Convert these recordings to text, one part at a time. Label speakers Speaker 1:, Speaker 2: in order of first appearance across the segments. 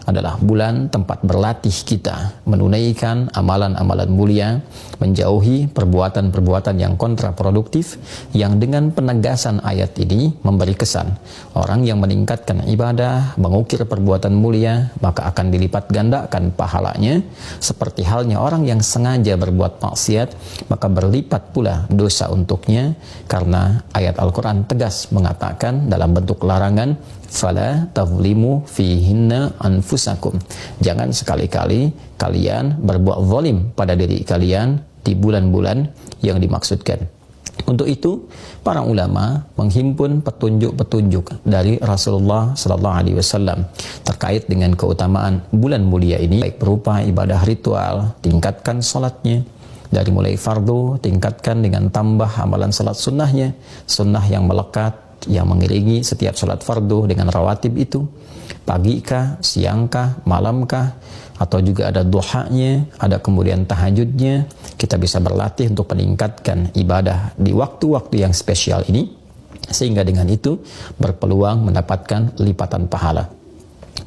Speaker 1: adalah bulan tempat berlatih kita menunaikan amalan-amalan mulia, menjauhi perbuatan-perbuatan yang kontraproduktif, yang dengan penegasan ayat ini memberi kesan orang yang meningkatkan ibadah, mengukir perbuatan mulia, maka akan dilipat gandakan pahalanya, seperti halnya orang yang sengaja berbuat maksiat, maka berlipat pula dosa untuknya, karena ayat Al-Quran tegas mengatakan dalam bentuk larangan, fala tazlimu fihinna anfusakum, jangan sekali-kali kalian berbuat zalim pada diri kalian di bulan-bulan yang dimaksudkan. Untuk itu, para ulama menghimpun petunjuk-petunjuk dari Rasulullah Sallallahu Alaihi Wasallam terkait dengan keutamaan bulan mulia ini, baik berupa ibadah ritual, tingkatkan salatnya, dari mulai fardu, tingkatkan dengan tambah amalan salat sunnahnya, sunnah yang melekat, yang mengiringi setiap salat fardu dengan rawatib itu, pagi kah, siang kah, malam kah, atau juga ada duhanya, ada kemudian tahajudnya. Kita bisa berlatih untuk meningkatkan ibadah di waktu-waktu yang spesial ini, sehingga dengan itu berpeluang mendapatkan lipatan pahala.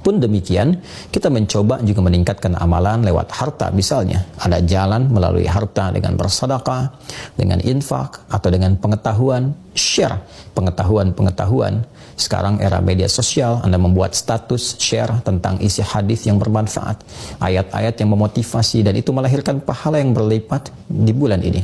Speaker 1: Pun demikian, kita mencoba juga meningkatkan amalan lewat harta. Misalnya, ada jalan melalui harta dengan bersedekah, dengan infak, atau dengan pengetahuan, share pengetahuan. Sekarang era media sosial, Anda membuat status, share tentang isi hadis yang bermanfaat, ayat-ayat yang memotivasi, dan itu melahirkan pahala yang berlipat di bulan ini.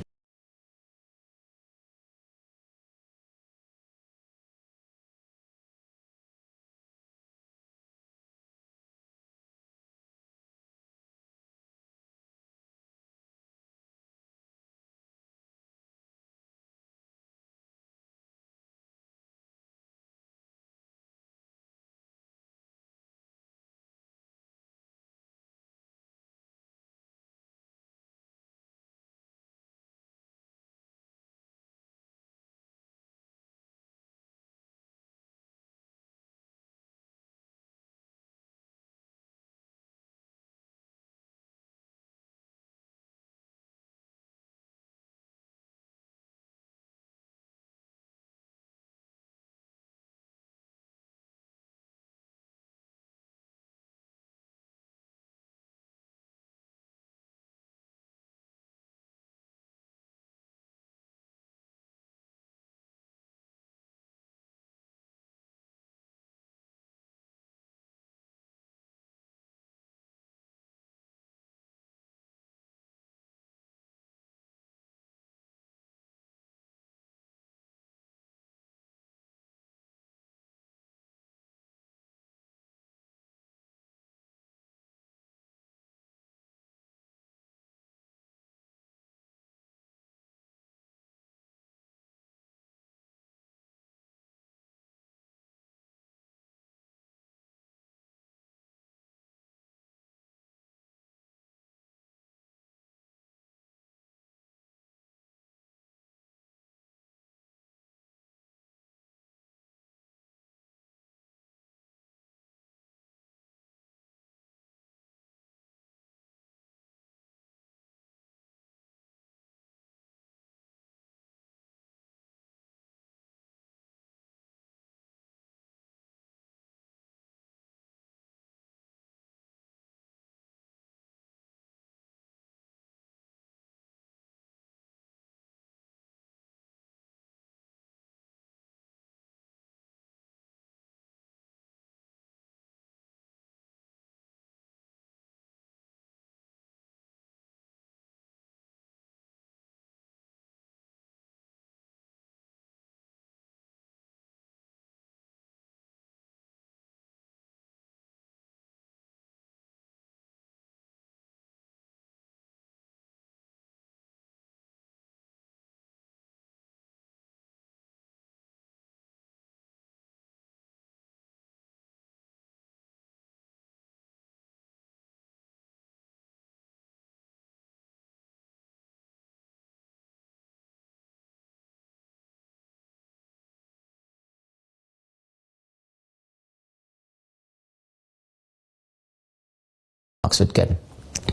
Speaker 1: Maksudkan.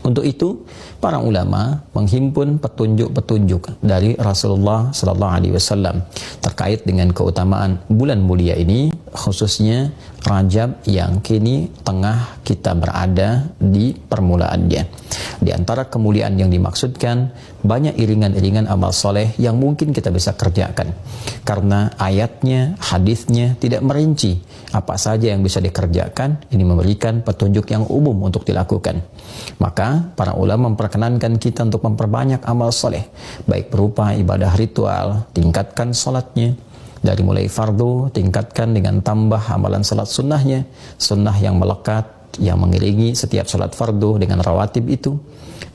Speaker 1: Untuk itu, para ulama menghimpun petunjuk-petunjuk dari Rasulullah Sallallahu Alaihi Wasallam terkait dengan keutamaan bulan mulia ini, khususnya Rajab yang kini tengah kita berada di permulaannya. Di antara kemuliaan yang dimaksudkan, banyak iringan-iringan amal soleh yang mungkin kita bisa kerjakan. Karena ayatnya, hadisnya tidak merinci apa saja yang bisa dikerjakan, ini memberikan petunjuk yang umum untuk dilakukan. Maka para ulama memperkenankan kita untuk memperbanyak amal soleh, baik berupa ibadah ritual, tingkatkan sholatnya, dari mulai fardu, tingkatkan dengan tambah amalan salat sunnahnya, sunnah yang melekat, yang mengiringi setiap salat fardu dengan rawatib itu,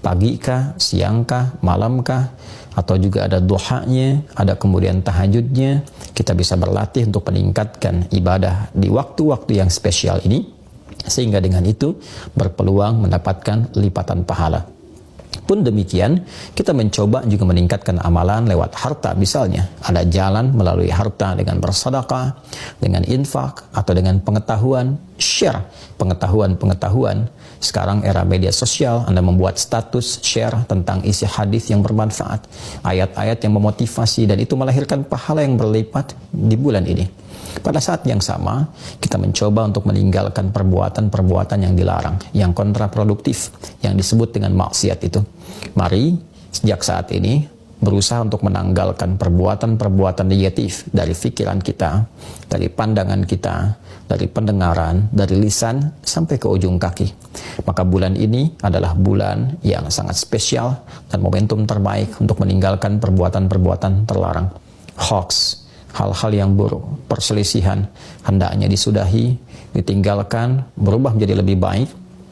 Speaker 1: pagi kah, siang kah, malam kah, atau juga ada duhanya, ada kemudian tahajudnya. Kita bisa berlatih untuk meningkatkan ibadah di waktu-waktu yang spesial ini, sehingga dengan itu berpeluang mendapatkan lipatan pahala. Pun demikian, kita mencoba juga meningkatkan amalan lewat harta. Misalnya, ada jalan melalui harta dengan bersedekah, dengan infak, atau dengan pengetahuan, share pengetahuan. Sekarang era media sosial, Anda membuat status share tentang isi hadis yang bermanfaat, ayat-ayat yang memotivasi, dan itu melahirkan pahala yang berlipat di bulan ini. Pada saat yang sama, kita mencoba untuk meninggalkan perbuatan-perbuatan yang dilarang, yang kontraproduktif, yang disebut dengan maksiat itu. Mari, sejak saat ini, berusaha untuk menanggalkan perbuatan-perbuatan negatif dari pikiran kita, dari pandangan kita, dari pendengaran, dari lisan, sampai ke ujung kaki. Maka bulan ini adalah bulan yang sangat spesial dan momentum terbaik untuk meninggalkan perbuatan-perbuatan terlarang. Hoax, hal-hal yang buruk, perselisihan, hendaknya disudahi, ditinggalkan, berubah menjadi lebih baik.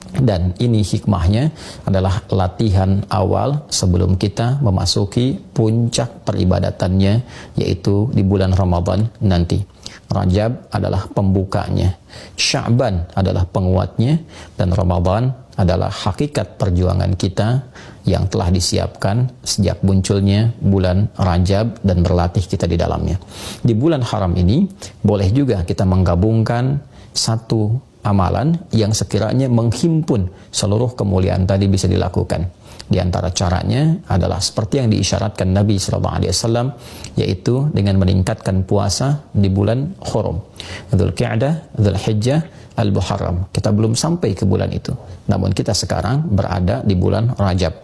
Speaker 1: Dan ini hikmahnya adalah latihan awal sebelum kita memasuki puncak peribadatannya, yaitu di bulan Ramadan nanti. Rajab adalah pembukanya, Sya'ban adalah penguatnya, dan Ramadan adalah hakikat perjuangan kita yang telah disiapkan sejak munculnya bulan Rajab dan berlatih kita di dalamnya. Di bulan haram ini, boleh juga kita menggabungkan satu amalan yang sekiranya menghimpun seluruh kemuliaan tadi bisa dilakukan. Di antara caranya adalah seperti yang diisyaratkan Nabi SAW, yaitu dengan meningkatkan puasa di bulan Hurum, Dzulqa'dah, Dzulhijjah, Al-Muharram. Kita belum sampai ke bulan itu, namun kita sekarang berada di bulan Rajab.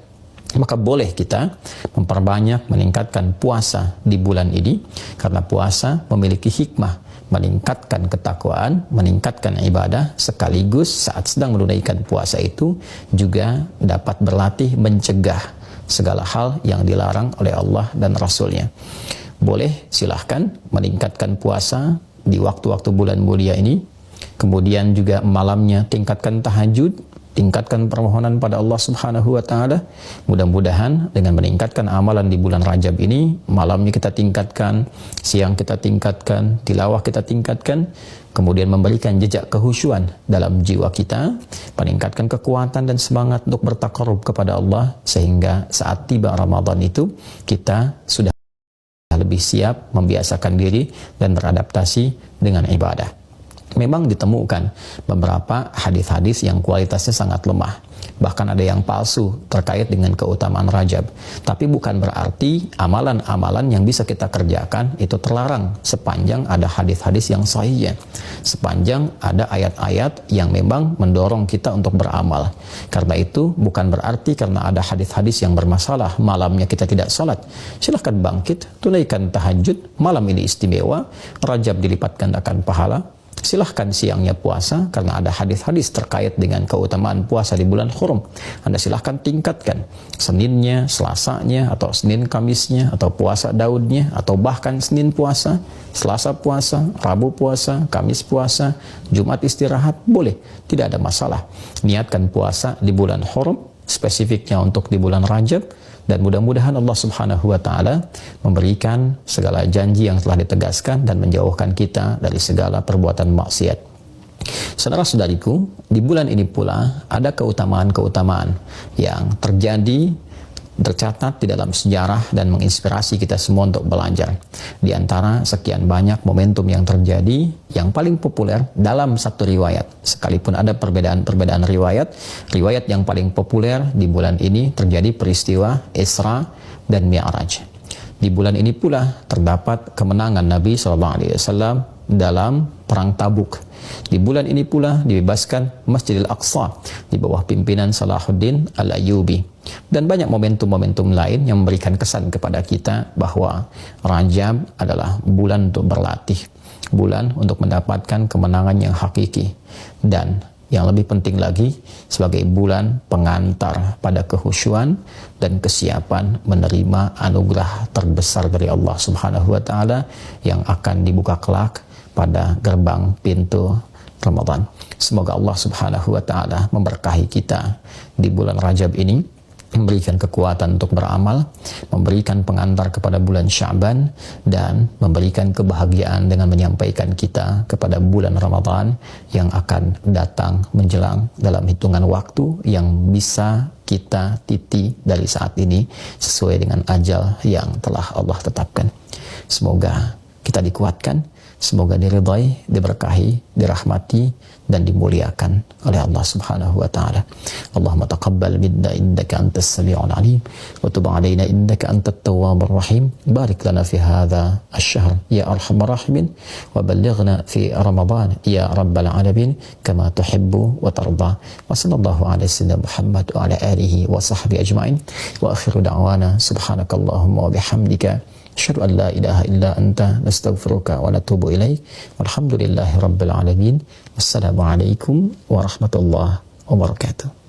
Speaker 1: Maka boleh kita memperbanyak meningkatkan puasa di bulan ini, karena puasa memiliki hikmah meningkatkan ketakwaan, meningkatkan ibadah, sekaligus saat sedang menunaikan puasa itu juga dapat berlatih mencegah segala hal yang dilarang oleh Allah dan Rasulnya. Boleh, silahkan meningkatkan puasa di waktu-waktu bulan mulia ini. Kemudian juga malamnya tingkatkan tahajud, tingkatkan permohonan pada Allah Subhanahu wa Ta'ala. Mudah-mudahan dengan meningkatkan amalan di bulan Rajab ini, malamnya kita tingkatkan, siang kita tingkatkan, tilawah kita tingkatkan, kemudian memberikan jejak kehusyuan dalam jiwa kita, meningkatkan kekuatan dan semangat untuk bertakarub kepada Allah, sehingga saat tiba Ramadan itu kita sudah lebih siap membiasakan diri dan beradaptasi dengan ibadah. Memang ditemukan beberapa hadis-hadis yang kualitasnya sangat lemah, bahkan ada yang palsu terkait dengan keutamaan Rajab. Tapi bukan berarti amalan-amalan yang bisa kita kerjakan itu terlarang, sepanjang ada hadis-hadis yang sahih, sepanjang ada ayat-ayat yang memang mendorong kita untuk beramal. Karena itu bukan berarti karena ada hadis-hadis yang bermasalah malamnya kita tidak sholat. Silahkan bangkit, tunaikan tahajud, malam ini istimewa, Rajab dilipat gandakan pahala. Silahkan siangnya puasa, karena ada hadis-hadis terkait dengan keutamaan puasa di bulan Hurum. Anda silahkan tingkatkan Seninnya, Selasanya, atau Senin Kamisnya, atau puasa Daudnya, atau bahkan Senin puasa, Selasa puasa, Rabu puasa, Kamis puasa, Jumat istirahat, boleh, tidak ada masalah. Niatkan puasa di bulan Hurum, spesifiknya untuk di bulan Rajab, dan mudah-mudahan Allah Subhanahu wa Ta'ala memberikan segala janji yang telah ditegaskan dan menjauhkan kita dari segala perbuatan maksiat. Saudara-saudariku, di bulan ini pula ada keutamaan-keutamaan yang tercatat di dalam sejarah dan menginspirasi kita semua untuk belajar. Di antara sekian banyak momentum yang terjadi, yang paling populer dalam satu riwayat, sekalipun ada perbedaan-perbedaan riwayat yang paling populer di bulan ini terjadi peristiwa Isra dan Mi'raj. Di bulan ini pula terdapat kemenangan Nabi SAW dalam Perang Tabuk. Di bulan ini pula dibebaskan Masjidil Aqsa di bawah pimpinan Salahuddin Al-Ayyubi. Dan banyak momentum-momentum lain yang memberikan kesan kepada kita bahwa Rajab adalah bulan untuk berlatih, bulan untuk mendapatkan kemenangan yang hakiki, dan yang lebih penting lagi sebagai bulan pengantar pada kehusyuan dan kesiapan menerima anugerah terbesar dari Allah Subhanahu wa taala yang akan dibuka kelak pada gerbang pintu Ramadan. Semoga Allah Subhanahu wa taala memberkahi kita di bulan Rajab ini, memberikan kekuatan untuk beramal, memberikan pengantar kepada bulan Sya'ban, dan memberikan kebahagiaan dengan menyampaikan kita kepada bulan Ramadan yang akan datang menjelang dalam hitungan waktu yang bisa kita titi dari saat ini sesuai dengan ajal yang telah Allah tetapkan. Semoga kita dikuatkan, semoga diridhai, diberkahi, dirahmati, dan dimuliakan oleh Allah Subhanahu wa taala. Allahumma taqabbal minna innaka antas samiul alim wa tub alaina innaka antat tawwabur rahim. Barik lana fi hadha asy-syahr ya arhamar rahimin wa ballighna fi Ramadan ya rabbal alamin kama tuhibbu wa tarda. Wa sallallahu ala sayyidina Muhammad wa ala alihi wa sahbihi ajma'in. Wa akhiru da'wana subhanakallahumma wa bihamdika asyhadu an la ilaha illa anta nastaghfiruka wa natubu ilaik. Walhamdulillahi rabbil alamin. Wassalamualaikum warahmatullahi wabarakatuh.